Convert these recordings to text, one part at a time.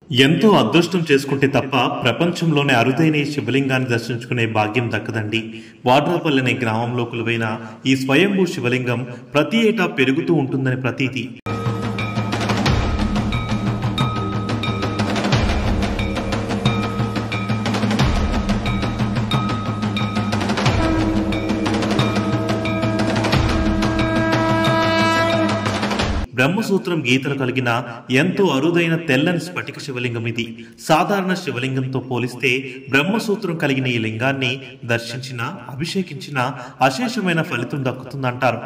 ఎంతో అదృష్టం చేసుకుంటే తప్ప ప్రపంచంలోనే అరుదైన ఈ శివలింగాన్ని దర్శించుకునే భాగ్యం దక్కదండి. వాడ్రాపల్లి అనే గ్రామంలో కొలువైన ఈ స్వయంభూ శివలింగం ప్రతి ఏటా పెరుగుతూ ఉంటుందని ప్రతీతి. బ్రహ్మసూత్రం గీతలు కలిగిన ఎంతో అరుదైన తెల్లని స్ఫటిక శివలింగం ఇది. సాధారణ శివలింగంతో పోలిస్తే బ్రహ్మసూత్రం కలిగిన ఈ లింగాన్ని దర్శించిన, అభిషేకించిన అశేషమైన ఫలితం దక్కుతుందంటారు.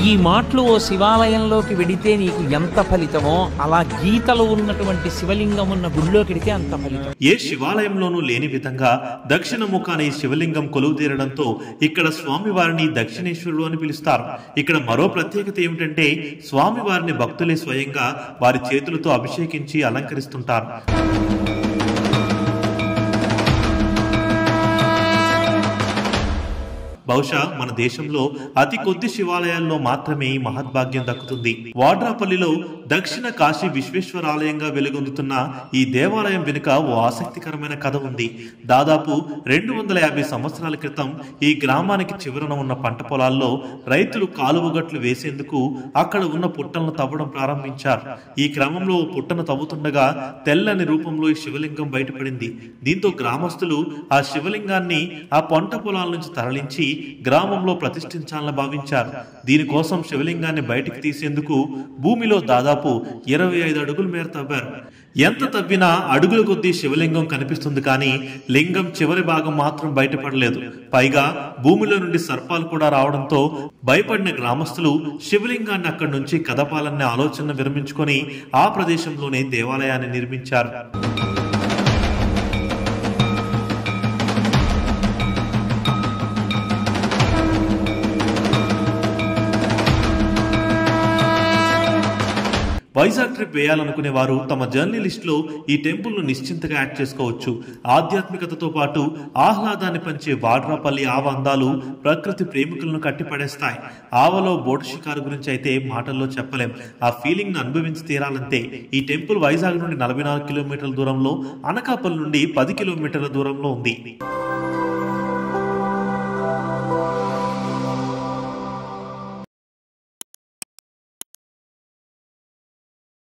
ఈ మాటలు ఓ శివాలయంలోకి వెడితే నీకు ఎంత ఫలితమో, అలా గీతలు ఉన్నటువంటి శివలింగం ఉన్న గుడిలోకి వెడితే అంత ఫలితం. ఏ శివాలయంలోనూ లేని విధంగా దక్షిణ ముఖాన ఈ శివలింగం కొలువు తీరడంతో ఇక్కడ స్వామివారిని దక్షిణేశ్వరుడు అని పిలుస్తారు. ఇక్కడ మరో ప్రత్యేకత ఏమిటంటే స్వామివారిని భక్తులే స్వయంగా వారి చేతులతో అభిషేకించి అలంకరిస్తుంటారు. బహుశా మన దేశంలో అతి కొద్ది శివాలయాల్లో మాత్రమే ఈ మహద్భాగ్యం దక్కుతుంది. వాడ్రాపల్లిలో దక్షిణ కాశీ విశ్వేశ్వరాలయంగా వెలుగొందుతున్న ఈ దేవాలయం వెనుక ఓ ఆసక్తికరమైన కథ ఉంది. దాదాపు 250 సంవత్సరాల క్రితం ఈ గ్రామానికి చివరన ఉన్న పంట పొలాల్లో రైతులు కాలువగట్లు వేసేందుకు అక్కడ ఉన్న పుట్టలను తవ్వడం ప్రారంభించారు. ఈ క్రమంలో ఓ పుట్టను తవ్వుతుండగా తెల్లని రూపంలో ఈ శివలింగం బయటపడింది. దీంతో గ్రామస్తులు ఆ శివలింగాన్ని ఆ పంట పొలాల నుంచి తరలించి గ్రామంలో ప్రతిష్ఠించాలని భావించారు. దీనికోసం శివలింగాన్ని బయటికి తీసేందుకు భూమిలో దాదాపు 25 అడుగుల మేర తవ్వారు. ఎంత తవ్వినా అడుగుల కొద్దీ శివలింగం కనిపిస్తుంది, కానీ లింగం చివరి భాగం మాత్రం బయటపడలేదు. పైగా భూమిలో నుండి సర్పాలు కూడా రావడంతో భయపడిన గ్రామస్తులు శివలింగాన్ని అక్కడి నుంచి కదపాలనే ఆలోచన విరమించుకొని ఆ ప్రదేశంలోనే దేవాలయాన్ని నిర్మించారు. వైజాగ్ ట్రిప్ వేయాలనుకునే వారు తమ జర్నీ లిస్ట్ లో ఈ టెంపుల్ ను నిశ్చింతగా యాడ్ చేసుకోవచ్చు. ఆధ్యాత్మికతతో పాటు ఆహ్లాదాన్ని పంచే వాడ్రాపల్లి ఆవ అందాలు ప్రకృతి ప్రేమికులను కట్టిపడేస్తాయి. ఆవలో బోటు షికారు గురించి అయితే మాటల్లో చెప్పలేం. ఆ ఫీలింగ్ ను అనుభవించి తీరాలంతే. ఈ టెంపుల్ వైజాగ్ నుండి 44 కిలోమీటర్ల దూరంలో, అనకాపల్లి నుండి 10 కిలోమీటర్ల దూరంలో ఉంది.